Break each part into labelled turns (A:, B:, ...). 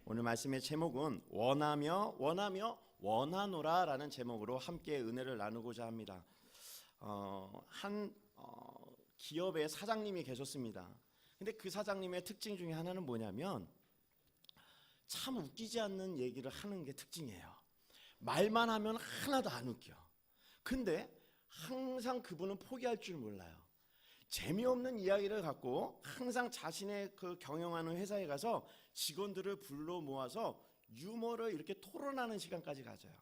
A: 오늘 말씀의 제목은 원하며 원하노라라는 제목으로 함께 은혜를 나누고자 합니다. 한 기업의 사장님이 계셨습니다. 근데 그 사장님의 특징 중에 하나는 뭐냐면 참 웃기지 않는 얘기를 하는 게 특징이에요. 말만 하면 하나도 안 웃겨. 근데 항상 그분은 포기할 줄 몰라요. 재미없는 이야기를 갖고 항상 자신의 그 경영하는 회사에 가서 직원들을 불러 모아서 유머를 이렇게 토론하는 시간까지 가져요.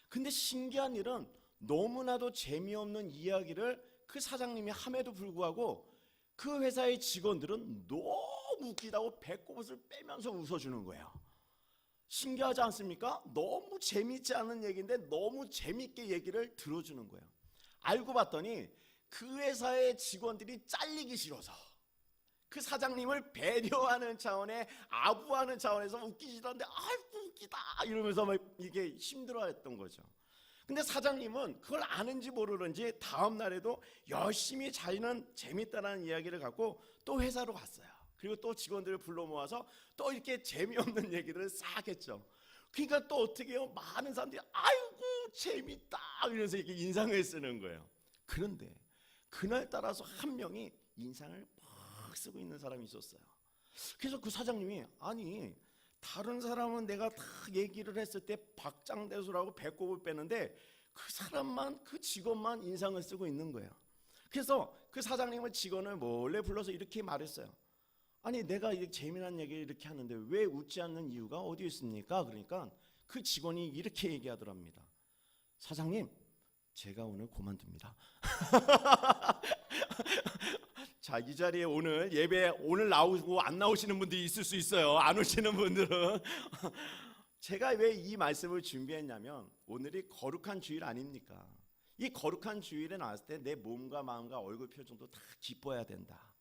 A: 근데 신기한 일은 너무나도 재미없는 이야기를 그 사장님이 함에도 불구하고 그 회사의 직원들은 너무 웃기다고 배꼽을 빼면서 웃어주는 거예요. 신기하지 않습니까? 너무 재미있지 않은 얘기인데 너무 재미있게 얘기를 들어주는 거예요. 알고 봤더니 그 회사의 직원들이 잘리기 싫어서 그 사장님을 배려하는 차원에 아부하는 차원에서 웃기지도 않는데 아이고 웃기다 이러면서 막 이게 힘들어했던 거죠. 근데 사장님은 그걸 아는지 모르는지 다음 날에도 열심히 자기는 재밌다는 이야기를 갖고 또 회사로 갔어요. 그리고 또 직원들을 불러 모아서 또 이렇게 재미없는 얘기를 싹 했죠. 그러니까 또 어떻게 해요? 많은 사람들이 아이고 재밌다 이러면서 이렇게 인상을 쓰는 거예요. 그런데 그날따라서 한 명이 인상을 막 쓰고 있는 사람이 있었어요. 그래서 그 사장님이 아니 다른 사람은 내가 다 얘기를 했을 때 박장대소라고 배꼽을 빼는데 그 사람만 그 직원만 인상을 쓰고 있는 거예요. 그래서 그 사장님은 직원을 몰래 불러서 이렇게 말했어요. 아니 내가 이렇게 재미난 얘기를 이렇게 하는데 왜 웃지 않는 이유가 어디 있습니까? 그러니까 그 직원이 이렇게 얘기하더랍니다. 사장님 제가 오늘 그만둡니다. 자, 이 자리에 오늘 예배 오늘 나오고 안 나오시는 분들이 있을 수 있어요. 안 오시는 분들은 제가 왜 이 말씀을 준비했냐면 오늘이 거룩한 주일 아닙니까? 이 거룩한 주일에 나왔을 때 내 몸과 마음과 얼굴 표정도 다 기뻐야 된다.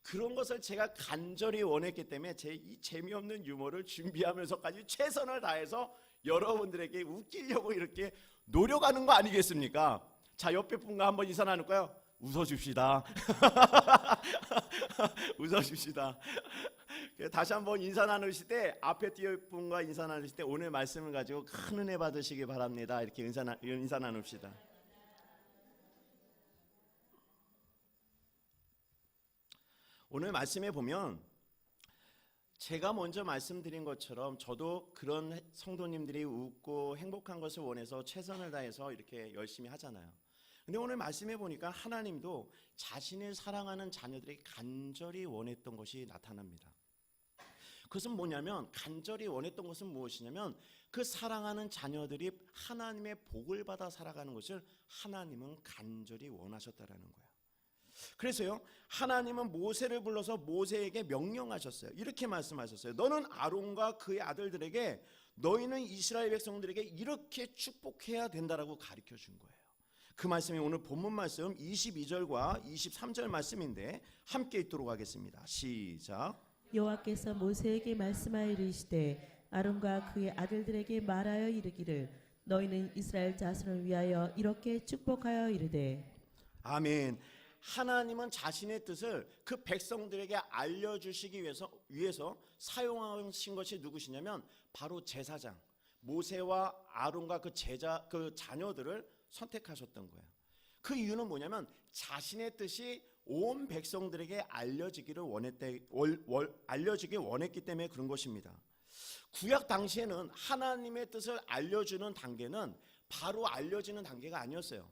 A: 그런 것을 제가 간절히 원했기 때문에 제 이 재미없는 유머를 준비하면서까지 최선을 다해서 여러분들에게 웃기려고 이렇게 노력하는 거 아니겠습니까? 자, 옆에 분과 한번 인사 나눌까요? 웃어줍시다. 웃어줍시다. 다시 한번 인사 나누실 때 앞에 뒤에 분과 인사 나누실 때 오늘 말씀을 가지고 큰 은혜 받으시기 바랍니다. 이렇게 인사 나눕시다. 오늘 말씀에 보면 제가 먼저 말씀드린 것처럼 저도 그런 성도님들이 웃고 행복한 것을 원해서 최선을 다해서 이렇게 열심히 하잖아요. 근데 오늘 말씀해 보니까 하나님도 자신을 사랑하는 자녀들이 간절히 원했던 것이 나타납니다. 그것은 뭐냐면 간절히 원했던 것은 무엇이냐면 그 사랑하는 자녀들이 하나님의 복을 받아 살아가는 것을 하나님은 간절히 원하셨다라는 거예요. 그래서요 하나님은 모세를 불러서 모세에게 명령하셨어요. 이렇게 말씀하셨어요. 너는 아론과 그의 아들들에게 너희는 이스라엘 백성들에게 이렇게 축복해야 된다라고 가르쳐 준 거예요. 그 말씀이 오늘 본문 말씀 22절과 23절 말씀인데 함께 읽도록 하겠습니다. 시작.
B: 여호와께서 모세에게 말씀하여 이르시되 아론과 그의 아들들에게 말하여 이르기를 너희는 이스라엘 자손을 위하여 이렇게 축복하여 이르되.
A: 아멘. 하나님은 자신의 뜻을 그 백성들에게 알려주시기 위해서 사용하신 것이 누구시냐면 바로 제사장 모세와 아론과 그 자녀들을 선택하셨던 거예요. 그 이유는 뭐냐면 자신의 뜻이 온 백성들에게 알려지기 원했기 때문에 그런 것입니다. 구약 당시에는 하나님의 뜻을 알려주는 단계는 바로 알려지는 단계가 아니었어요.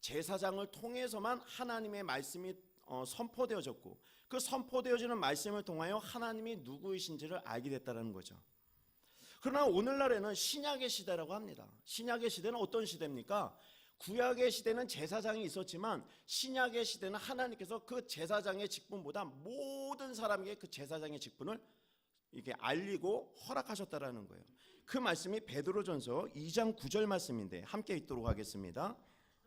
A: 제사장을 통해서만 하나님의 말씀이 선포되어졌고 그 선포되어지는 말씀을 통하여 하나님이 누구이신지를 알게 됐다는 거죠. 그러나 오늘날에는 신약의 시대라고 합니다. 신약의 시대는 어떤 시대입니까? 구약의 시대는 제사장이 있었지만 신약의 시대는 하나님께서 그 제사장의 직분보다 모든 사람에게 그 제사장의 직분을 이렇게 알리고 허락하셨다라는 거예요. 그 말씀이 베드로전서 2장 9절 말씀인데 함께 읽도록 하겠습니다.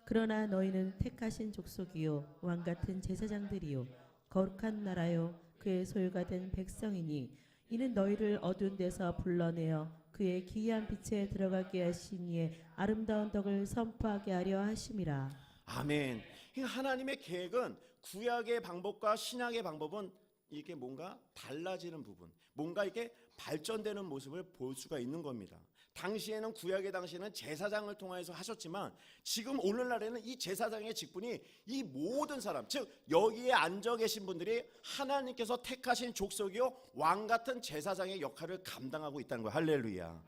B: 그러나 너희는 택하신 족속이요 왕같은 제사장들이요 거룩한 나라요 그의 소유가 된 백성이니 이는 너희를 어두운 데서 불러내어 그의 기이한 빛에 들어가게 하신 이의 아름다운 덕을 선포하게 하려 하심이라.
A: 아멘. 하나님의 계획은 구약의 방법과 신약의 방법은 이게 뭔가 달라지는 부분, 뭔가 이게 발전되는 모습을 볼 수가 있는 겁니다. 당시에는 구약의 당시에는 제사장을 통해서 하셨지만 지금 오늘날에는 이 제사장의 직분이 이 모든 사람, 즉 여기에 앉아 계신 분들이 하나님께서 택하신 족속이요 왕 같은 제사장의 역할을 감당하고 있다는 거예요. 할렐루야.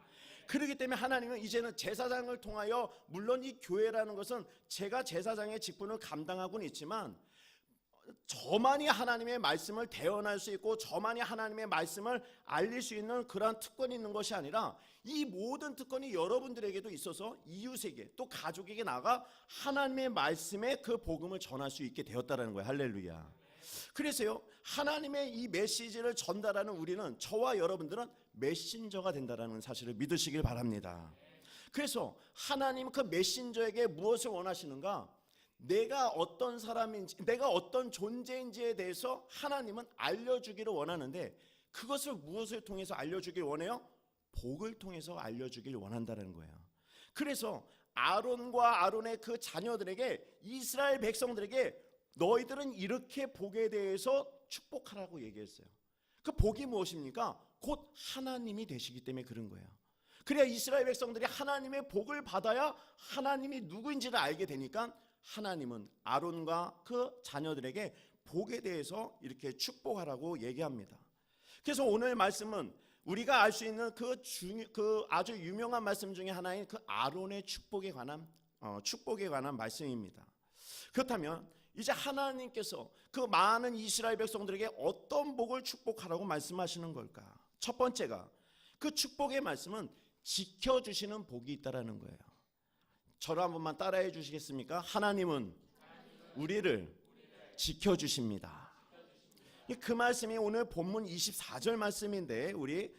A: 그렇기 때문에 하나님은 이제는 제사장을 통하여, 물론 이 교회라는 것은 제가 제사장의 직분을 감당하고는 있지만 저만이 하나님의 말씀을 대언할 수 있고 저만이 하나님의 말씀을 알릴 수 있는 그러한 특권이 있는 것이 아니라 이 모든 특권이 여러분들에게도 있어서 이웃에게 또 가족에게 나가 하나님의 말씀의 그 복음을 전할 수 있게 되었다는 거예요. 할렐루야. 그래서요, 하나님의 이 메시지를 전달하는 우리는, 저와 여러분들은 메신저가 된다는 사실을 믿으시길 바랍니다. 그래서 하나님 그 메신저에게 무엇을 원하시는가? 내가 어떤 사람인지, 내가 어떤 존재인지에 대해서 하나님은 알려주기를 원하는데, 그것을 무엇을 통해서 알려주길 원해요? 복을 통해서 알려주길 원한다는 거예요. 그래서 아론과 아론의 그 자녀들에게, 이스라엘 백성들에게 너희들은 이렇게 복에 대해서 축복하라고 얘기했어요. 그 복이 무엇입니까? 곧 하나님이 되시기 때문에 그런 거예요. 그래야 이스라엘 백성들이 하나님의 복을 받아야 하나님이 누구인지를 알게 되니까 하나님은 아론과 그 자녀들에게 복에 대해서 이렇게 축복하라고 얘기합니다. 그래서 오늘 말씀은 우리가 알 수 있는 그 아주 유명한 말씀 중에 하나인 그 아론의 축복에 관한 말씀입니다. 그렇다면 이제 하나님께서 그 많은 이스라엘 백성들에게 어떤 복을 축복하라고 말씀하시는 걸까? 첫 번째가, 그 축복의 말씀은 지켜주시는 복이 있다라는 거예요. 저를 한 번만 따라해 주시겠습니까? 하나님은 우리를 지켜주십니다. 그 말씀이 오늘 본문 24절 말씀인데, 우리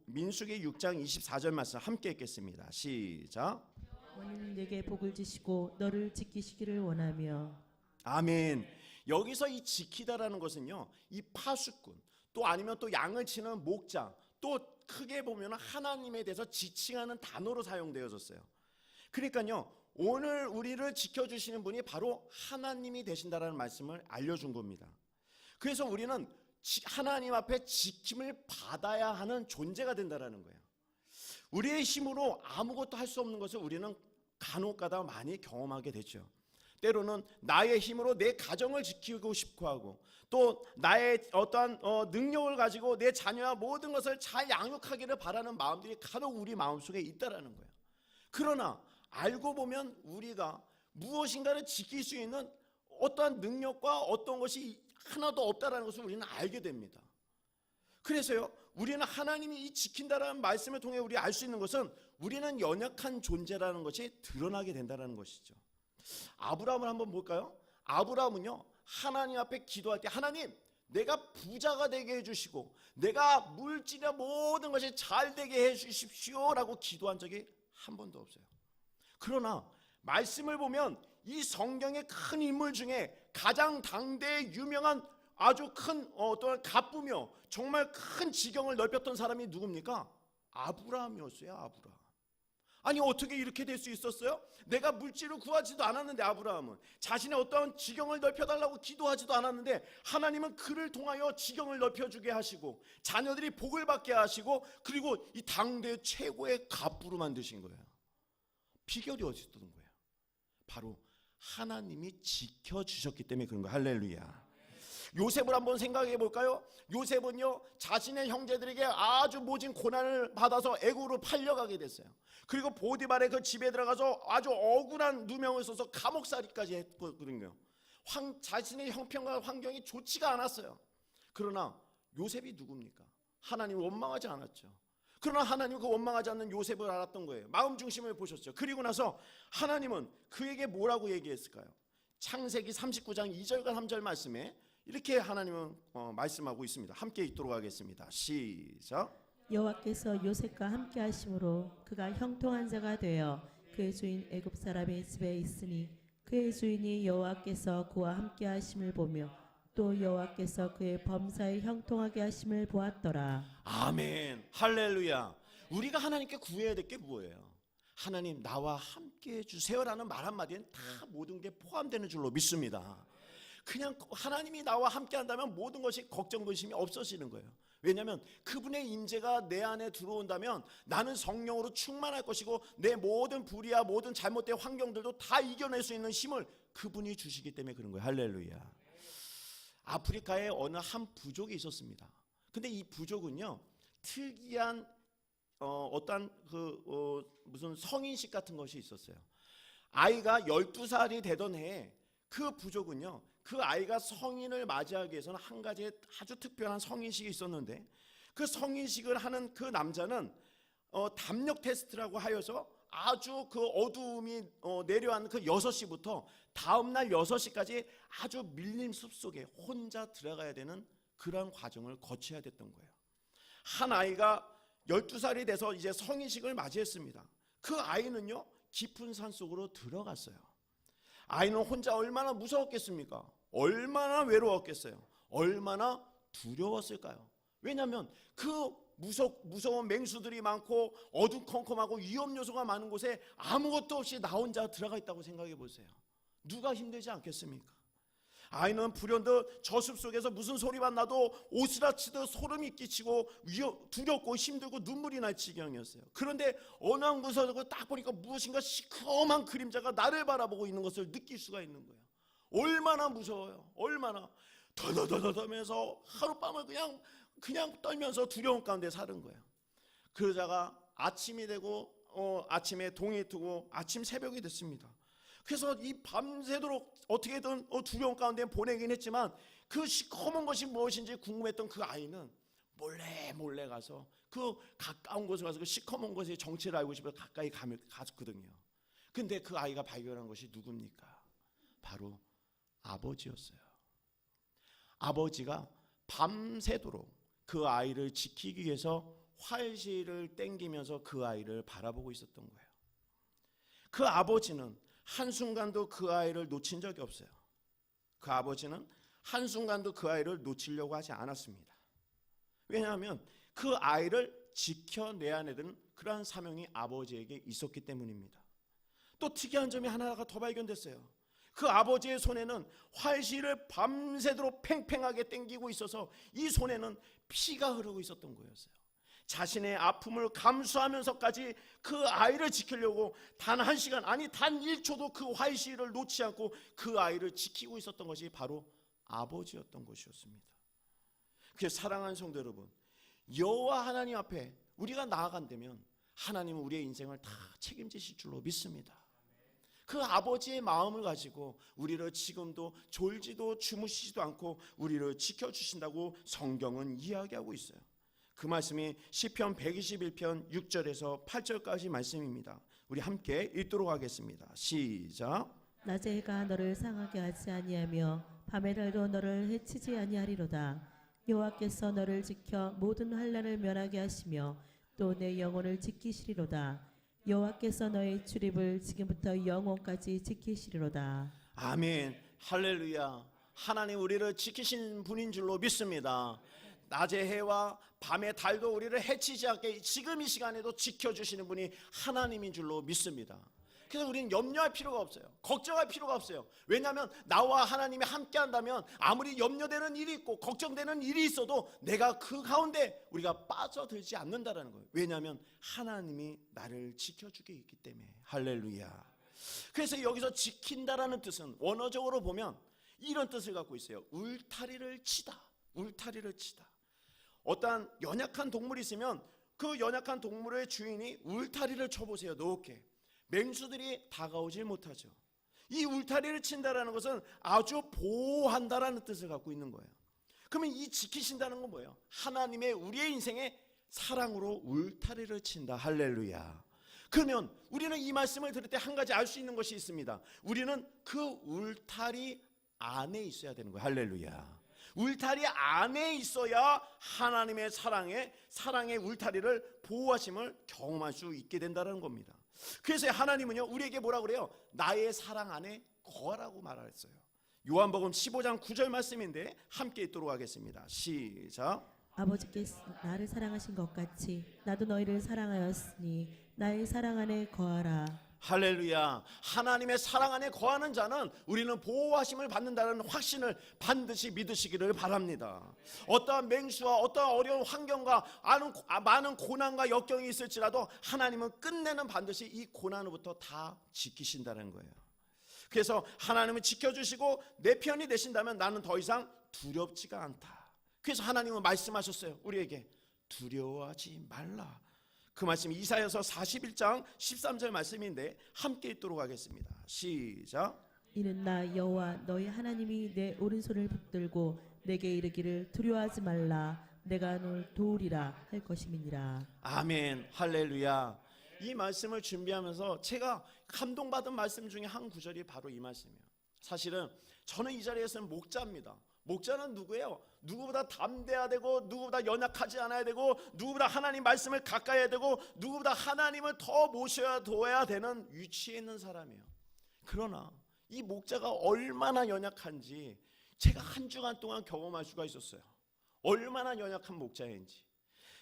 A: 민수기 6장 24절 말씀 함께 읽겠습니다. 시작.
B: 원인은 내게 복을 주시고 너를 지키시기를 원하며.
A: 아멘. 여기서 이 지키다라는 것은요, 이 파수꾼, 또 아니면 또 양을 치는 목장, 또 크게 보면 하나님에 대해서 지칭하는 단어로 사용되어졌어요. 그러니까요, 오늘 우리를 지켜주시는 분이 바로 하나님이 되신다라는 말씀을 알려준 겁니다. 그래서 우리는 하나님 앞에 지킴을 받아야 하는 존재가 된다라는 거예요. 우리의 힘으로 아무것도 할 수 없는 것을 우리는 간혹가다 많이 경험하게 되죠. 때로는 나의 힘으로 내 가정을 지키고 싶어 하고, 또 나의 어떠한 능력을 가지고 내 자녀와 모든 것을 잘 양육하기를 바라는 마음들이 간혹 우리 마음속에 있다라는 거예요. 그러나 알고 보면 우리가 무엇인가를 지킬 수 있는 어떠한 능력과 어떤 것이 하나도 없다라는 것을 우리는 알게 됩니다. 그래서요, 우리는 하나님이 이 지킨다라는 말씀을 통해 우리 알 수 있는 것은 우리는 연약한 존재라는 것이 드러나게 된다는 것이죠. 아브라함을 한번 볼까요? 아브라함은요, 하나님 앞에 기도할 때, 하나님, 내가 부자가 되게 해주시고 내가 물질이나 모든 것이 잘 되게 해주십시오 라고 기도한 적이 한 번도 없어요. 그러나 말씀을 보면 이 성경의 큰 인물 중에 가장 당대의 유명한 아주 큰 어떤 가쁘며 정말 큰 지경을 넓혔던 사람이 누굽니까? 아브라함이었어요. 아브라함. 아니, 어떻게 이렇게 될 수 있었어요? 내가 물질을 구하지도 않았는데, 아브라함은 자신의 어떠한 지경을 넓혀달라고 기도하지도 않았는데 하나님은 그를 통하여 지경을 넓혀주게 하시고 자녀들이 복을 받게 하시고, 그리고 이 당대 최고의 갑부로 만드신 거예요. 비결이 어디 있던 거예요? 바로 하나님이 지켜주셨기 때문에 그런 거예요. 할렐루야. 요셉을 한번 생각해 볼까요? 요셉은요, 자신의 형제들에게 아주 모진 고난을 받아서 애굽으로 팔려가게 됐어요. 그리고 보디발의 그 집에 들어가서 아주 억울한 누명을 써서 감옥살이까지 했거든요. 자신의 형편과 환경이 좋지가 않았어요. 그러나 요셉이 누굽니까? 하나님을 원망하지 않았죠. 그러나 하나님은 그 원망하지 않는 요셉을 알았던 거예요. 마음 중심을 보셨죠. 그리고 나서 하나님은 그에게 뭐라고 얘기했을까요? 창세기 39장 2절과 3절 말씀에 이렇게 하나님은 말씀하고 있습니다. 함께 읽도록 하겠습니다. 시작.
B: 여호와께서 요셉과 함께 하심으로 그가 형통한 자가 되어 그의 주인 애굽 사람의 집에 있으니 그의 주인이 여호와께서 그와 함께 하심을 보며 또 여호와께서 그의 범사에 형통하게 하심을 보았더라.
A: 아멘. 할렐루야. 우리가 하나님께 구해야 될 게 뭐예요? 하나님, 나와 함께 해주세요라는 말 한마디엔 다 모든 게 포함되는 줄로 믿습니다. 그냥 하나님이 나와 함께 한다면 모든 것이 걱정 근심이 없어지는 거예요. 왜냐하면 그분의 임재가 내 안에 들어온다면 나는 성령으로 충만할 것이고 내 모든 불의와 모든 잘못된 환경들도 다 이겨낼 수 있는 힘을 그분이 주시기 때문에 그런 거예요. 할렐루야. 아프리카에 어느 한 부족이 있었습니다. 근데 이 부족은요, 특이한 어떤 무슨 성인식 같은 것이 있었어요. 아이가 12살이 되던 해에 그 부족은요, 그 아이가 성인을 맞이하기 위해서는 한 가지 아주 특별한 성인식이 있었는데, 그 성인식을 하는 그 남자는 담력 테스트라고 하여서 아주 그 어두움이 내려앉는 그 6시부터 다음날 6시까지 아주 밀림 숲속에 혼자 들어가야 되는 그런 과정을 거쳐야 됐던 거예요. 한 아이가 12살이 돼서 이제 성인식을 맞이했습니다. 그 아이는요, 깊은 산속으로 들어갔어요. 아이는 혼자 얼마나 무서웠겠습니까? 얼마나 외로웠겠어요? 얼마나 두려웠을까요? 왜냐하면 그 무서운 맹수들이 많고 어두컴컴하고 위험 요소가 많은 곳에 아무것도 없이 나 혼자 들어가 있다고 생각해 보세요. 누가 힘들지 않겠습니까? 아이는 불현듯 저 숲속에서 무슨 소리만 나도 오스라치듯 소름이 끼치고 두렵고 힘들고 눈물이 날 지경이었어요. 그런데 어느 한 구석을 딱 보니까 무엇인가 시커먼 그림자가 나를 바라보고 있는 것을 느낄 수가 있는 거예요. 얼마나 무서워요. 얼마나 더더더더면서 하룻밤을 그냥 떨면서 두려움 가운데 사는 거예요. 그러다가 아침이 되고 아침에 동이 트고 아침 새벽이 됐습니다. 그래서 이 밤새도록 어떻게든 두려움 가운데 보내긴 했지만 그 시커먼 것이 무엇인지 궁금했던 그 아이는 몰래 가서 그 가까운 곳에 가서 그 시커먼 것의 정체를 알고 싶어서 가까이 갔거든요. 근데 그 아이가 발견한 것이 누굽니까? 바로 아버지였어요. 아버지가 밤새도록 그 아이를 지키기 위해서 활시를 땡기면서 그 아이를 바라보고 있었던 거예요. 그 아버지는 한순간도 그 아이를 놓친 적이 없어요. 그 아버지는 한순간도 그 아이를 놓치려고 하지 않았습니다. 왜냐하면 그 아이를 지켜내야 되는 그러한 사명이 아버지에게 있었기 때문입니다. 또 특이한 점이 하나가 더 발견됐어요. 그 아버지의 손에는 활시를 밤새도록 팽팽하게 당기고 있어서 이 손에는 피가 흐르고 있었던 거였어요. 자신의 아픔을 감수하면서까지 그 아이를 지키려고 단 1시간 아니 단 1초도 그 활시를 놓지 않고 그 아이를 지키고 있었던 것이 바로 아버지였던 것이었습니다. 그래서 사랑하는 성도 여러분, 여호와 하나님 앞에 우리가 나아간다면 하나님은 우리의 인생을 다 책임지실 줄로 믿습니다. 그 아버지의 마음을 가지고 우리를 지금도 졸지도 주무시지도 않고 우리를 지켜주신다고 성경은 이야기하고 있어요. 그 말씀이 시편 121편 6절에서 8절까지 말씀입니다. 우리 함께 읽도록 하겠습니다. 시작.
B: 낮에 해가 너를 상하게 하지 아니하며 밤의 달도 너를 해치지 아니하리로다. 여호와께서 너를 지켜 모든 환난을 면하게 하시며 또 내 영혼을 지키시리로다. 여호와께서 너의 출입을 지금부터 영원까지 지키시리로다.
A: 아멘. 할렐루야. 하나님 우리를 지키신 분인 줄로 믿습니다. 낮의 해와 밤의 달도 우리를 해치지 않게 지금 이 시간에도 지켜주시는 분이 하나님인 줄로 믿습니다. 그래서 우리는 염려할 필요가 없어요. 걱정할 필요가 없어요. 왜냐하면 나와 하나님이 함께 한다면 아무리 염려되는 일이 있고 걱정되는 일이 있어도 내가 그 가운데 우리가 빠져들지 않는다라는 거예요. 왜냐하면 하나님이 나를 지켜주게 있기 때문에. 할렐루야. 그래서 여기서 지킨다라는 뜻은 원어적으로 보면 이런 뜻을 갖고 있어요. 울타리를 치다. 울타리를 치다. 어떠한 연약한 동물이 있으면 그 연약한 동물의 주인이 울타리를 쳐보세요. 높게. 맹수들이 다가오질 못하죠. 이 울타리를 친다라는 것은 아주 보호한다라는 뜻을 갖고 있는 거예요. 그러면 이 지키신다는 건 뭐예요? 하나님의 우리의 인생에 사랑으로 울타리를 친다. 할렐루야. 그러면 우리는 이 말씀을 들을 때 한 가지 알 수 있는 것이 있습니다. 우리는 그 울타리 안에 있어야 되는 거예요. 할렐루야. 울타리 안에 있어야 하나님의 사랑의 울타리를 보호하심을 경험할 수 있게 된다는 겁니다. 그래서 하나님은요 우리에게 뭐라 그래요? 나의 사랑 안에 거하라고 말했어요. 요한복음 15장 9절 말씀인데 함께 읽도록 하겠습니다. 시작.
B: 아버지께서 나를 사랑하신 것 같이 나도 너희를 사랑하였으니 나의 사랑 안에 거하라.
A: 할렐루야. 하나님의 사랑 안에 거하는 자는 우리는 보호하심을 받는다는 확신을 반드시 믿으시기를 바랍니다. 어떠한 맹수와 어떠한 어려운 환경과 많은 고난과 역경이 있을지라도 하나님은 끝내는 반드시 이 고난으로부터 다 지키신다는 거예요. 그래서 하나님은 지켜주시고 내 편이 되신다면 나는 더 이상 두렵지가 않다. 그래서 하나님은 말씀하셨어요. 우리에게 두려워하지 말라. 그 말씀이 이사야서 41장 13절 말씀인데 함께 읽도록 하겠습니다. 시작.
B: 이는 나 여호와 너희 하나님이 내 오른손을 붙들고 내게 이르기를 두려워하지 말라 내가 너를 도우리라 할 것임이니라.
A: 아멘. 할렐루야. 이 말씀을 준비하면서 제가 감동받은 말씀 중에 한 구절이 바로 이 말씀이에요. 사실은 저는 이 자리에서는 목자입니다. 목자는 누구예요? 누구보다 담대해야 되고 누구보다 연약하지 않아야 되고 누구보다 하나님 말씀을 가까이 해야 되고 누구보다 하나님을 더 모셔야 둬야 되는 위치에 있는 사람이에요. 그러나 이 목자가 얼마나 연약한지 제가 한 주간 동안 경험할 수가 있었어요. 얼마나 연약한 목자인지.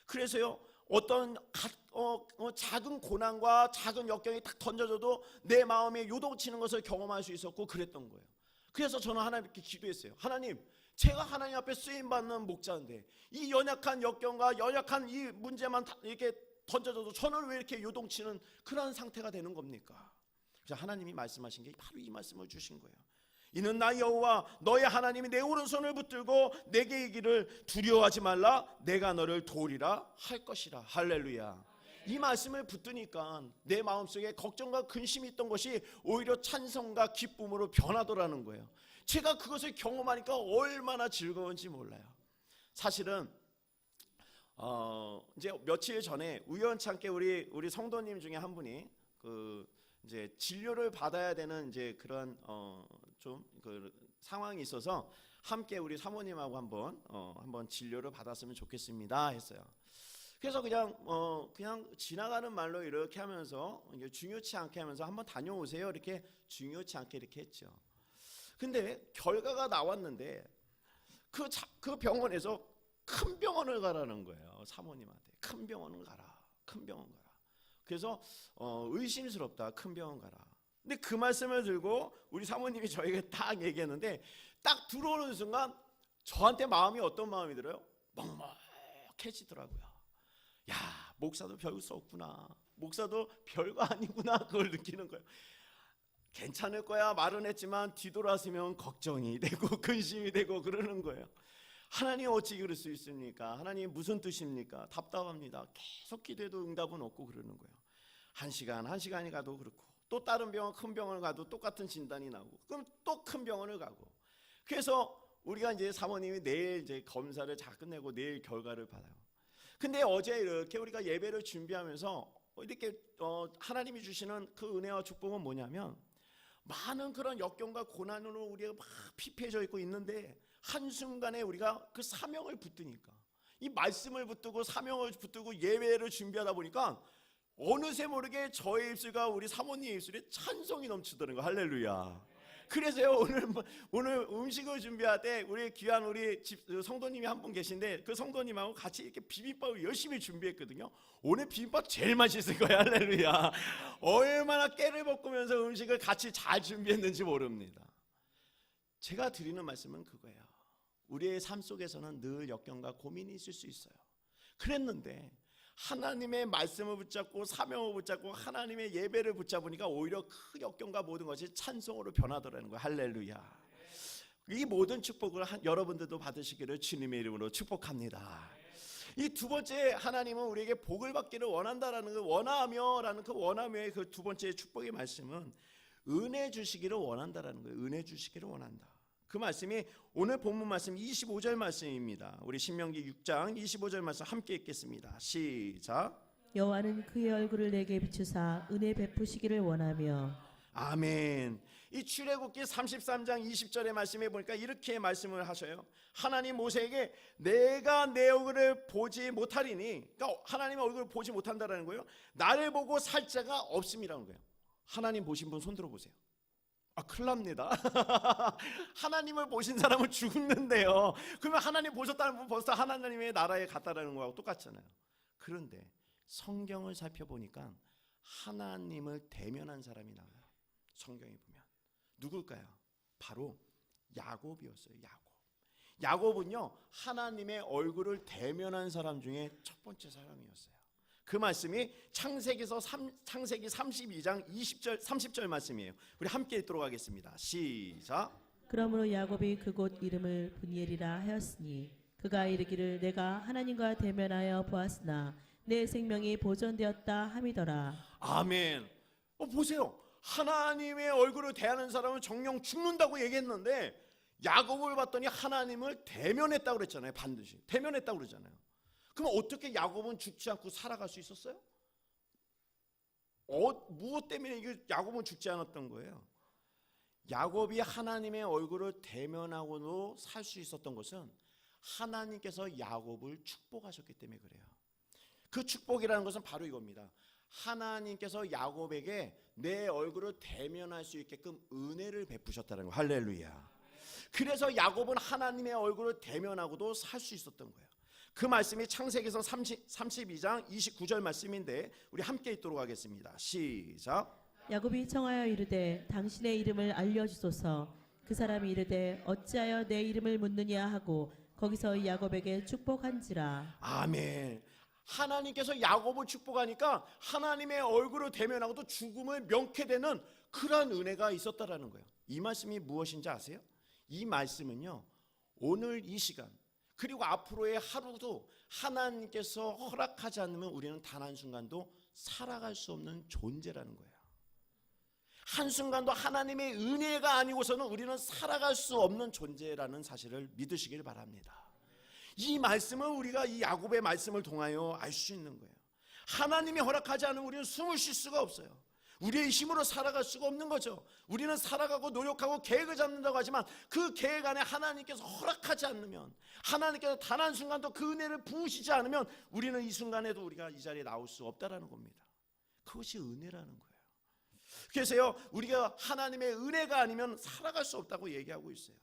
A: 그래서요, 어떤 작은 고난과 작은 역경이 딱 던져져도 내 마음에 요동치는 것을 경험할 수 있었고 그랬던 거예요. 그래서 저는 하나님께 기도했어요. 하나님, 제가 하나님 앞에 쓰임받는 목자인데 이 연약한 역경과 연약한 이 문제만 이렇게 던져져도 저는 왜 이렇게 요동치는 그런 상태가 되는 겁니까? 그래서 하나님이 말씀하신 게 바로 이 말씀을 주신 거예요. 이는 나 여호와 너의 하나님이 내 오른손을 붙들고 내게 이기를 두려워하지 말라 내가 너를 도우리라 할 것이라. 할렐루야. 이 말씀을 붙드니까 내 마음속에 걱정과 근심이 있던 것이 오히려 찬송과 기쁨으로 변하더라는 거예요. 제가 그것을 경험하니까 얼마나 즐거운지 몰라요. 사실은 이제 며칠 전에 우연찮게 우리 성도님 중에 한 분이 이제 진료를 받아야 되는 이제 그런 좀 그 상황이 있어서 함께 우리 사모님하고 한번 진료를 받았으면 좋겠습니다 했어요. 그래서 그냥 지나가는 말로 이렇게 하면서 중요치 않게 하면서 한번 다녀오세요 이렇게 중요치 않게 이렇게 했죠. 근데 결과가 나왔는데 그 병원에서 큰 병원을 가라는 거예요. 사모님한테 큰 병원을 가라. 큰 병원 가라. 그래서 의심스럽다. 큰 병원 가라. 근데 그 말씀을 들고 우리 사모님이 저에게 딱 얘기했는데 딱 들어오는 순간 저한테 마음이 어떤 마음이 들어요? 먹먹해지더라고요. 야, 목사도 별 수 없구나. 목사도 별거 아니구나. 그걸 느끼는 거예요. 괜찮을 거야 말은 했지만 뒤돌아서면 걱정이 되고 근심이 되고 그러는 거예요. 하나님 어찌 그럴 수 있습니까? 하나님 무슨 뜻입니까? 답답합니다. 계속 기도해도 응답은 없고 그러는 거예요. 한 시간이 가도 그렇고 또 다른 병원 큰 병원을 가도 똑같은 진단이 나오고 그럼 또 큰 병원을 가고. 그래서 우리가 이제 사모님이 내일 이제 검사를 다 끝내고 내일 결과를 받아요. 근데 어제 이렇게 우리가 예배를 준비하면서 이렇게 하나님이 주시는 그 은혜와 축복은 뭐냐면 많은 그런 역경과 고난으로 우리가 막 피폐해져 있고 있는데 한순간에 우리가 그 사명을 붙드니까 이 말씀을 붙들고 사명을 붙들고 예배를 준비하다 보니까 어느새 모르게 저의 입술과 우리 사모님의 입술에 찬송이 넘치더라는 거. 할렐루야. 그래서요 오늘 음식을 준비할 때 우리 귀한 우리 집 성도님이 한 분 계신데 그 성도님하고 같이 이렇게 비빔밥을 열심히 준비했거든요. 오늘 비빔밥 제일 맛있을 거예요. 할렐루야. 얼마나 깨를 볶으면서 음식을 같이 잘 준비했는지 모릅니다. 제가 드리는 말씀은 그거예요. 우리의 삶 속에서는 늘 역경과 고민이 있을 수 있어요. 그랬는데 하나님의 말씀을 붙잡고 사명을 붙잡고 하나님의 예배를 붙잡으니까 오히려 그 역경과 모든 것이 찬송으로 변하더라는 거예요. 할렐루야. 이 모든 축복을 여러분들도 받으시기를 주님의 이름으로 축복합니다. 이 두 번째 하나님은 우리에게 복을 받기를 원한다라는 그 원하며라는 그 원하며의 그 두 번째 축복의 말씀은 은혜 주시기를 원한다라는 거예요. 은혜 주시기를 원한다. 그 말씀이 오늘 본문 말씀 25절 말씀입니다. 우리 신명기 6장 25절 말씀 함께 읽겠습니다. 시작.
B: 여호와는 그의 얼굴을 내게 비추사 은혜 베푸시기를 원하며.
A: 아멘. 이 출애굽기 33장 20절의 말씀에 보니까 이렇게 말씀을 하셔요. 하나님 모세에게 내가 내 얼굴을 보지 못하리니, 그러니까 하나님의 얼굴을 보지 못한다라는 거예요. 나를 보고 살 자가 없음이라는 거예요. 하나님 보신 분 손 들어보세요. 큰일 납니다. 하나님을 보신 사람은 죽는데요. 그러면 하나님 보셨다는 분 벌써 하나님의 나라에 갔다라는 거하고 똑같잖아요. 그런데 성경을 살펴보니까 하나님을 대면한 사람이 나와요. 성경에 보면 누굴까요? 바로 야곱이었어요. 야곱은요 하나님의 얼굴을 대면한 사람 중에 첫 번째 사람이었어요. 그 말씀이 창세기 32장 20절 30절 말씀이에요. 우리 함께 읽도록 하겠습니다. 시작.
B: 그러므로 야곱이 그곳 이름을 분이엘이라 하였으니 그가 이르기를 내가 하나님과 대면하여 보았으나 내 생명이 보존되었다 함이더라.
A: 아멘. 보세요. 하나님의 얼굴을 대하는 사람은 정령 죽는다고 얘기했는데 야곱을 봤더니 하나님을 대면했다고 그랬잖아요. 반드시 대면했다고 그러잖아요. 그럼 어떻게 야곱은 죽지 않고 살아갈 수 있었어요? 무엇 때문에 이게 야곱은 죽지 않았던 거예요? 야곱이 하나님의 얼굴을 대면하고도 살 수 있었던 것은 하나님께서 야곱을 축복하셨기 때문에 그래요. 그 축복이라는 것은 바로 이겁니다. 하나님께서 야곱에게 내 얼굴을 대면할 수 있게끔 은혜를 베푸셨다는 거. 할렐루야. 그래서 야곱은 하나님의 얼굴을 대면하고도 살 수 있었던 거예요. 그 말씀이 창세기서 32장 29절 말씀인데 우리 함께 읽도록 하겠습니다. 시작.
B: 야곱이 청하여 이르되 당신의 이름을 알려주소서. 그 사람이 이르되 어찌하여 내 이름을 묻느냐 하고 거기서 야곱에게 축복한지라.
A: 아멘. 하나님께서 야곱을 축복하니까 하나님의 얼굴을 대면하고도 죽음을 면케 되는 그러한 은혜가 있었다라는 거예요. 이 말씀이 무엇인지 아세요? 이 말씀은요 오늘 이 시간 그리고 앞으로의 하루도 하나님께서 허락하지 않으면 우리는 단 한순간도 살아갈 수 없는 존재라는 거예요. 한순간도 하나님의 은혜가 아니고서는 우리는 살아갈 수 없는 존재라는 사실을 믿으시길 바랍니다. 이 말씀은 우리가 이 야곱의 말씀을 통하여 알 수 있는 거예요. 하나님이 허락하지 않으면 우리는 숨을 쉴 수가 없어요. 우리의 힘으로 살아갈 수가 없는 거죠. 우리는 살아가고 노력하고 계획을 잡는다고 하지만 그 계획 안에 하나님께서 허락하지 않으면, 하나님께서 단 한순간도 그 은혜를 부으시지 않으면 우리는 이 순간에도 우리가 이 자리에 나올 수 없다라는 겁니다. 그것이 은혜라는 거예요. 그래서요 우리가 하나님의 은혜가 아니면 살아갈 수 없다고 얘기하고 있어요.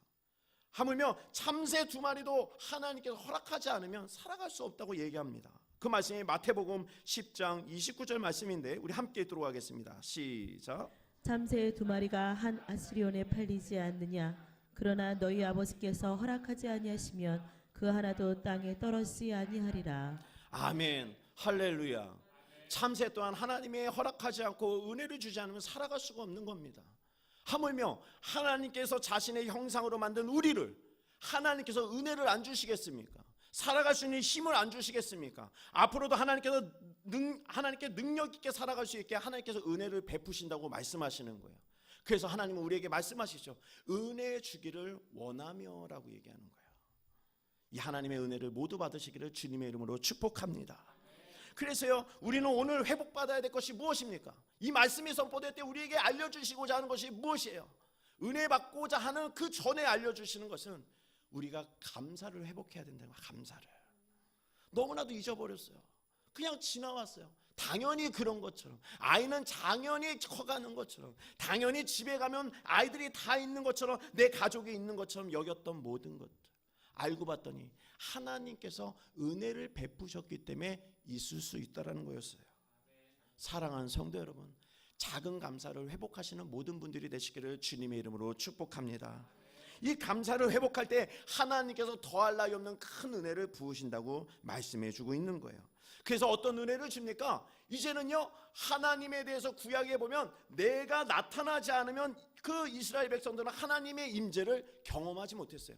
A: 하물며 참새 2마리도 하나님께서 허락하지 않으면 살아갈 수 없다고 얘기합니다. 그 말씀이 마태복음 10장 29절 말씀인데 우리 함께 읽도록 하겠습니다. 시작.
B: 참새 2마리가 한 아스리온에 팔리지 않느냐. 그러나 너희 아버지께서 허락하지 아니하시면 그 하나도 땅에 떨어지지 아니하리라.
A: 아멘. 할렐루야. 참새 또한 하나님의 허락하지 않고 은혜를 주지 않으면 살아갈 수가 없는 겁니다. 하물며 하나님께서 자신의 형상으로 만든 우리를 하나님께서 은혜를 안 주시겠습니까? 살아갈 수 있는 힘을 안 주시겠습니까? 앞으로도 하나님께 능력 있게 살아갈 수 있게 하나님께서 은혜를 베푸신다고 말씀하시는 거예요. 그래서 하나님은 우리에게 말씀하시죠. 은혜 주기를 원하며라고 얘기하는 거예요. 이 하나님의 은혜를 모두 받으시기를 주님의 이름으로 축복합니다. 그래서요 우리는 오늘 회복받아야 될 것이 무엇입니까? 이 말씀이 선포될 때 우리에게 알려주시고자 하는 것이 무엇이에요? 은혜 받고자 하는 그 전에 알려주시는 것은 우리가 감사를 회복해야 된다는 거예요. 감사를 너무나도 잊어버렸어요. 그냥 지나왔어요. 당연히 그런 것처럼, 아이는 당연히 커가는 것처럼, 당연히 집에 가면 아이들이 다 있는 것처럼, 내 가족이 있는 것처럼 여겼던 모든 것들 알고 봤더니 하나님께서 은혜를 베푸셨기 때문에 있을 수 있다라는 거였어요. 사랑하는 성도 여러분, 작은 감사를 회복하시는 모든 분들이 되시기를 주님의 이름으로 축복합니다. 이 감사를 회복할 때 하나님께서 더할 나위 없는 큰 은혜를 부으신다고 말씀해 주고 있는 거예요. 그래서 어떤 은혜를 줍니까? 이제는요 하나님에 대해서 구약에 보면 내가 나타나지 않으면 그 이스라엘 백성들은 하나님의 임재를 경험하지 못했어요.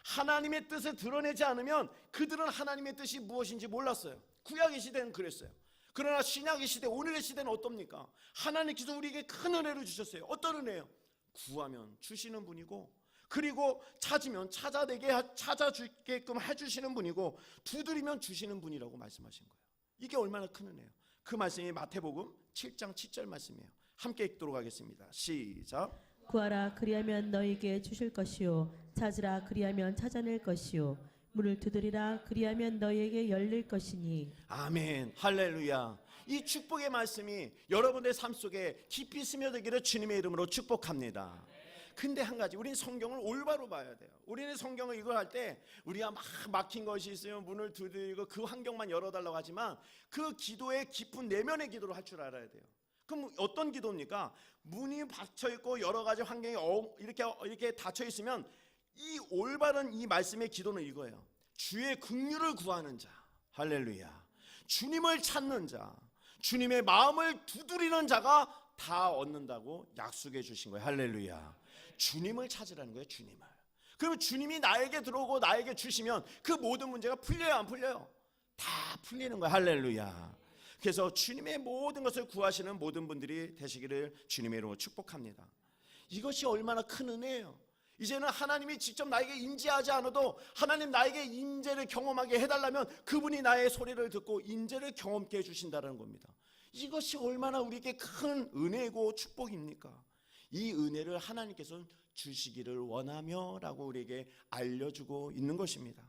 A: 하나님의 뜻을 드러내지 않으면 그들은 하나님의 뜻이 무엇인지 몰랐어요. 구약의 시대는 그랬어요. 그러나 신약의 시대, 오늘의 시대는 어떻습니까? 하나님께서 우리에게 큰 은혜를 주셨어요. 어떤 은혜요? 구하면 주시는 분이고, 그리고 찾으면 찾아주게끔 해주시는 분이고, 두드리면 주시는 분이라고 말씀하신 거예요. 이게 얼마나 큰 은혜예요. 그 말씀이 마태복음 7장 7절 말씀이에요. 함께 읽도록 하겠습니다. 시작.
B: 구하라 그리하면 너희에게 주실 것이요 찾으라 그리하면 찾아낼 것이요 문을 두드리라 그리하면 너희에게 열릴 것이니.
A: 아멘. 할렐루야. 이 축복의 말씀이 여러분의 삶 속에 깊이 스며들기를 주님의 이름으로 축복합니다. 근데 한 가지, 우리는 성경을 올바로 봐야 돼요. 우리는 성경을 이걸 할 때 우리가 막 막힌 것이 있으면 문을 두드리고 그 환경만 열어달라고 하지만 그 기도의 깊은 내면의 기도를 할 줄 알아야 돼요. 그럼 어떤 기도입니까? 문이 닫혀 있고 여러 가지 환경이 이렇게 닫혀 있으면 이 올바른 이 말씀의 기도는 이거예요. 주의 긍휼을 구하는 자, 할렐루야. 주님을 찾는 자, 주님의 마음을 두드리는 자가 다 얻는다고 약속해 주신 거예요. 할렐루야. 주님을 찾으라는 거예요. 주님을. 그러면 주님이 나에게 들어오고 나에게 주시면 그 모든 문제가 풀려요, 안 풀려요? 다 풀리는 거예요. 할렐루야. 그래서 주님의 모든 것을 구하시는 모든 분들이 되시기를 주님의 이름으로 축복합니다. 이것이 얼마나 큰 은혜예요. 이제는 하나님이 직접 나에게 임재하지 않아도 하나님 나에게 임재를 경험하게 해달라면 그분이 나의 소리를 듣고 임재를 경험케 해주신다는 겁니다. 이것이 얼마나 우리에게 큰 은혜고 축복입니까? 이 은혜를 하나님께서는 주시기를 원하며 라고 우리에게 알려주고 있는 것입니다.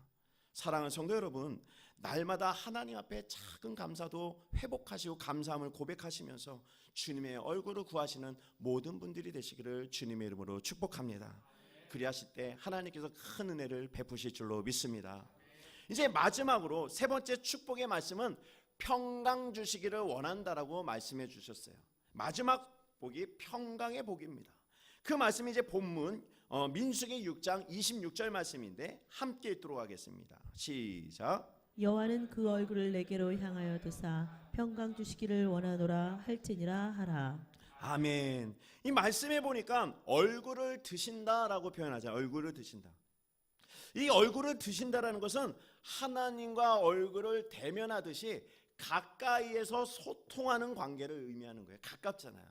A: 사랑하는 성도 여러분, 날마다 하나님 앞에 작은 감사도 회복하시고 감사함을 고백하시면서 주님의 얼굴을 구하시는 모든 분들이 되시기를 주님의 이름으로 축복합니다. 그리하실 때 하나님께서 큰 은혜를 베푸실 줄로 믿습니다. 이제 마지막으로 세 번째 축복의 말씀은 평강 주시기를 원한다라고 말씀해 주셨어요. 마지막 복이 평강의 복입니다. 그 말씀이 이제 본문 민수기 6장 26절 말씀인데 함께 읽도록 하겠습니다. 시작.
B: 여호와는 그 얼굴을 내게로 향하여 드사 평강 주시기를 원하노라 할지니라 하라.
A: 아멘. 이 말씀에 보니까 얼굴을 드신다라고 표현하죠. 얼굴을 드신다. 이 얼굴을 드신다라는 것은 하나님과 얼굴을 대면하듯이 가까이에서 소통하는 관계를 의미하는 거예요. 가깝잖아요.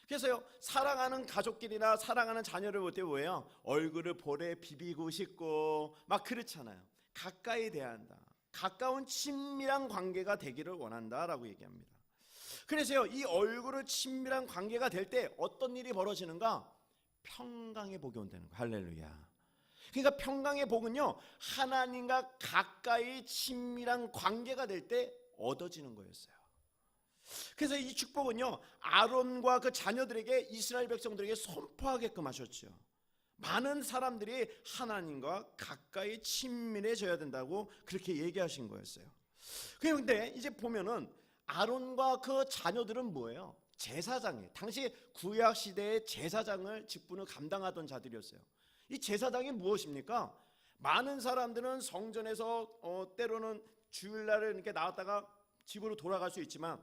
A: 그래서요, 사랑하는 가족끼리나 사랑하는 자녀를 볼 때 뭐예요? 얼굴을 볼에 비비고 싶고 막 그렇잖아요. 가까이 대한다. 가까운 친밀한 관계가 되기를 원한다라고 얘기합니다. 그래서요, 이 얼굴을 친밀한 관계가 될 때 어떤 일이 벌어지는가? 평강의 복이 온다는 거예요. 할렐루야. 그러니까 평강의 복은요, 하나님과 가까이 친밀한 관계가 될 때 얻어지는 거였어요. 그래서 이 축복은요, 아론과 그 자녀들에게, 이스라엘 백성들에게 선포하게끔 하셨죠. 많은 사람들이 하나님과 가까이 친밀해져야 된다고 그렇게 얘기하신 거였어요. 그런데 이제 보면은 아론과 그 자녀들은 뭐예요? 제사장이에요. 당시 구약 시대의 제사장을 직분을 감당하던 자들이었어요. 이 제사장이 무엇입니까? 많은 사람들은 성전에서 때로는 주일날을 이렇게 나왔다가 집으로 돌아갈 수 있지만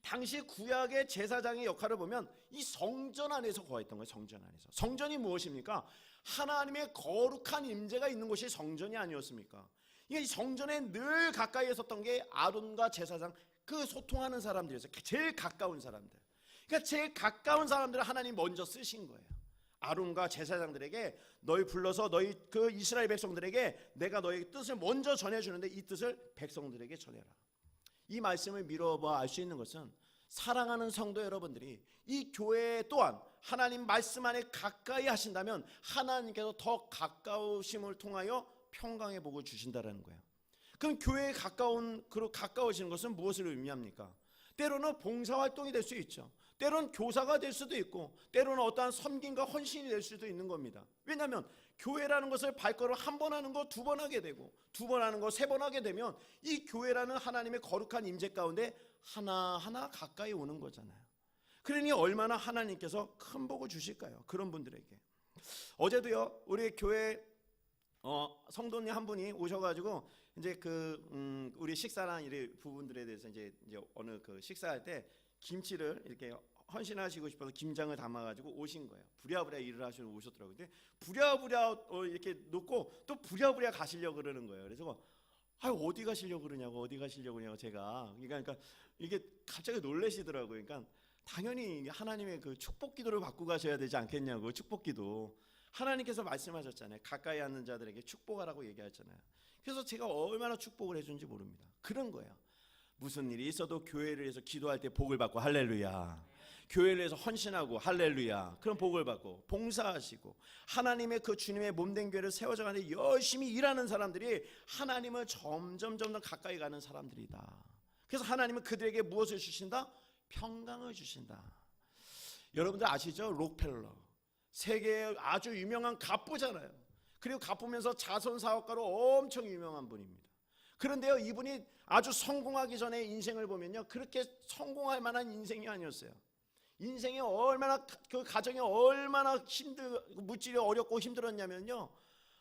A: 당시 구약의 제사장의 역할을 보면 이 성전 안에서 거했던 거예요. 성전 안에서. 성전이 무엇입니까? 하나님의 거룩한 임재가 있는 곳이 성전이 아니었습니까? 이 성전에 늘 가까이 있었던 게 아론과 제사장, 그 소통하는 사람들이었어요. 제일 가까운 사람들. 그러니까 제일 가까운 사람들을 하나님 먼저 쓰신 거예요. 아론과 제사장들에게 너희 불러서 너희 그 이스라엘 백성들에게 내가 너희 뜻을 먼저 전해주는데 이 뜻을 백성들에게 전해라. 이 말씀을 미뤄봐 알 수 있는 것은 사랑하는 성도 여러분들이 이 교회 또한 하나님 말씀 안에 가까이 하신다면 하나님께서 더 가까우심을 통하여 평강의 복을 주신다는 거예요. 그럼 교회에 가까워지는 것은 무엇을 의미합니까? 때로는 봉사활동이 될 수 있죠. 때로는 교사가 될 수도 있고 때로는 어떠한 섬김과 헌신이 될 수도 있는 겁니다. 왜냐하면 교회라는 것을 발걸음 한 번 하는 거 두 번 하게 되고 두 번 하는 거 세 번 하게 되면 이 교회라는 하나님의 거룩한 임재 가운데 하나하나 가까이 오는 거잖아요. 그러니 얼마나 하나님께서 큰 복을 주실까요? 그런 분들에게. 어제도요, 우리 교회 성도님 한 분이 오셔가지고 이제 우리 식사랑 이 부분들에 대해서 이제 어느 그 식사할 때 김치를 이렇게 헌신하시고 싶어서 김장을 담아가지고 오신 거예요. 부랴부랴 일을 하시고 오셨더라고요. 근데 부랴부랴 이렇게 놓고 또 부랴부랴 가시려고 그러는 거예요. 그래서 어디 가시려고 그러냐고 제가 그러니까 이게 갑자기 놀라시더라고요. 그러니까 당연히 하나님의 그 축복 기도를 받고 가셔야 되지 않겠냐고. 축복 기도. 하나님께서 말씀하셨잖아요. 가까이 하는 자들에게 축복하라고 얘기하잖아요. 그래서 제가 얼마나 축복을 해준지 모릅니다. 그런 거예요. 무슨 일이 있어도 교회를 위해서 기도할 때 복을 받고 할렐루야. 교회를 위해서 헌신하고 할렐루야. 그런 복을 받고 봉사하시고 하나님의 그 주님의 몸된 교회를 세워져 가는데 열심히 일하는 사람들이 하나님을 점점 가까이 가는 사람들이다. 그래서 하나님은 그들에게 무엇을 주신다? 평강을 주신다. 여러분들 아시죠? 록펠러. 세계에 아주 유명한 갑부잖아요. 그리고 갚으면서 자선 사업가로 엄청 유명한 분입니다. 그런데요, 이분이 아주 성공하기 전에 인생을 보면요, 그렇게 성공할 만한 인생이 아니었어요. 인생이 얼마나, 그 가정이 얼마나 무질이 어렵고 힘들었냐면요,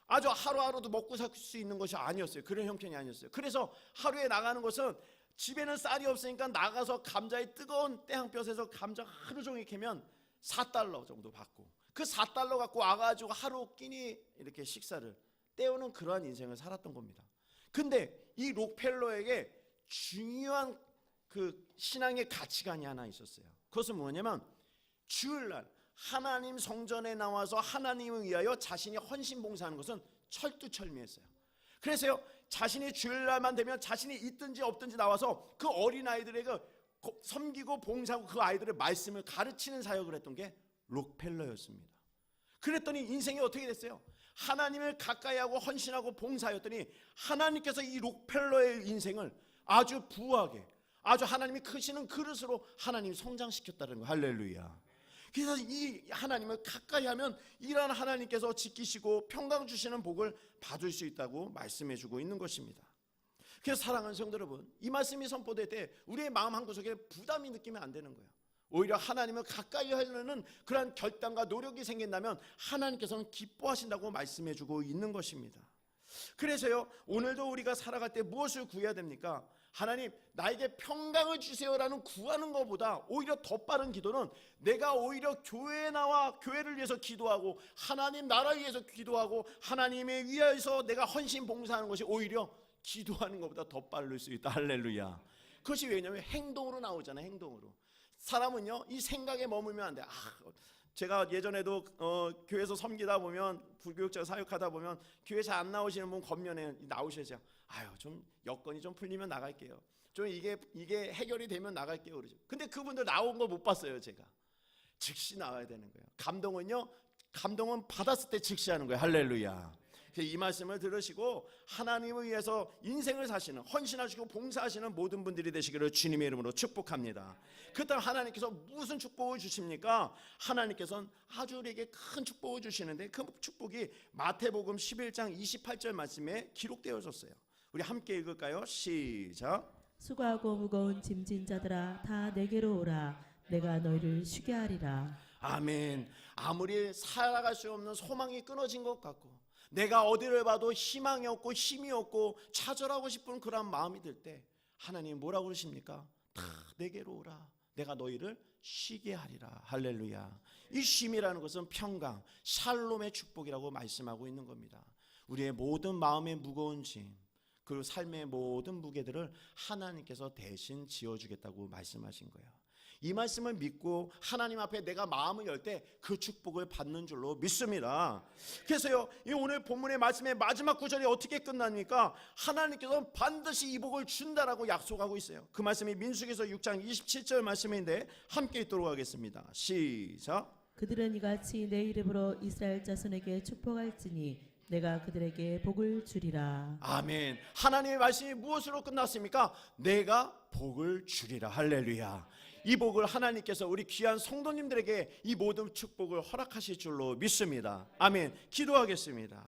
A: 아주 하루하루도 먹고 살 수 있는 것이 아니었어요. 그런 형편이 아니었어요. 그래서 하루에 나가는 것은 집에는 쌀이 없으니까 나가서 감자의 뜨거운 태양볕에서 감자 하루 종일 캐면 4달러 정도 받고, 그 4달러 갖고 와가지고 하루 끼니 이렇게 식사를 때우는 그러한 인생을 살았던 겁니다. 근데 이 록펠러에게 중요한 그 신앙의 가치관이 하나 있었어요. 그것은 뭐냐면 주일날 하나님 성전에 나와서 하나님을 위하여 자신이 헌신 봉사하는 것은 철두철미했어요. 그래서요, 자신이 주일날만 되면 자신이 있든지 없든지 나와서 그 어린아이들에게 섬기고 봉사하고 그 아이들의 말씀을 가르치는 사역을 했던 게 록펠러였습니다. 그랬더니 인생이 어떻게 됐어요? 하나님을 가까이 하고 헌신하고 봉사하였더니 하나님께서 이 록펠러의 인생을 아주 부하게, 아주 하나님이 크시는 그릇으로 하나님이 성장시켰다는 거. 할렐루야. 그래서 이 하나님을 가까이 하면 이러한 하나님께서 지키시고 평강 주시는 복을 받을 수 있다고 말씀해 주고 있는 것입니다. 그래서 사랑하는 성도 여러분, 이 말씀이 선포될 때 우리의 마음 한구석에 부담이 느끼면 안 되는 거예요. 오히려 하나님을 가까이 하려는 그러한 결단과 노력이 생긴다면 하나님께서는 기뻐하신다고 말씀해 주고 있는 것입니다. 그래서요, 오늘도 우리가 살아갈 때 무엇을 구해야 됩니까? 하나님, 나에게 평강을 주세요라는 구하는 것보다 오히려 더 빠른 기도는 내가 오히려 교회에 나와 교회를 위해서 기도하고 하나님 나라를 위해서 기도하고 하나님을 위해서 내가 헌신 봉사하는 것이 오히려 기도하는 것보다 더 빠를 수 있다. 할렐루야. 그것이 왜냐하면 행동으로 나오잖아요. 행동으로. 사람은요, 이 생각에 머물면 안 돼. 제가 예전에도 교회에서 섬기다 보면, 불교육자 사역하다 보면 교회 잘 안 나오시는 분 겉면에 나오셔야죠. 좀 여건이 좀 풀리면 나갈게요. 좀 이게 해결이 되면 나갈게요. 그러죠. 근데 그분들 나온 거 못 봤어요. 제가 즉시 나와야 되는 거예요. 감동은 받았을 때 즉시 하는 거예요. 할렐루야. 이 말씀을 들으시고 하나님을 위해서 인생을 사시는, 헌신하시고 봉사하시는 모든 분들이 되시기를 주님의 이름으로 축복합니다. 그렇다면 하나님께서 무슨 축복을 주십니까? 하나님께서는 아주 우리에게 큰 축복을 주시는데 그 축복이 마태복음 11장 28절 말씀에 기록되어졌어요. 우리 함께 읽을까요? 시작.
B: 수고하고 무거운 짐진 자들아 다 내게로 오라. 내가 너희를 쉬게 하리라.
A: 아멘. 아무리 살아갈 수 없는 소망이 끊어진 것 같고 내가 어디를 봐도 희망이 없고 힘이 없고 좌절하고 싶은 그런 마음이 들 때 하나님 뭐라고 그러십니까? 다 내게로 오라. 내가 너희를 쉬게 하리라. 할렐루야. 이 쉼이라는 것은 평강, 샬롬의 축복이라고 말씀하고 있는 겁니다. 우리의 모든 마음의 무거운 짐, 그 삶의 모든 무게들을 하나님께서 대신 지어주겠다고 말씀하신 거예요. 이 말씀을 믿고 하나님 앞에 내가 마음을 열 때 그 축복을 받는 줄로 믿습니다. 그래서요, 이 오늘 본문의 말씀의 마지막 구절이 어떻게 끝납니까? 하나님께서 반드시 이 복을 준다라고 약속하고 있어요. 그 말씀이 민수기서 6장 27절 말씀인데 함께 읽도록 하겠습니다. 시작.
B: 그들은 이같이 내 이름으로 이스라엘 자손에게 축복할지니 내가 그들에게 복을 주리라.
A: 아멘. 하나님의 말씀이 무엇으로 끝났습니까? 내가 복을 주리라. 할렐루야. 이 복을 하나님께서 우리 귀한 성도님들에게 이 모든 축복을 허락하실 줄로 믿습니다. 아멘. 기도하겠습니다.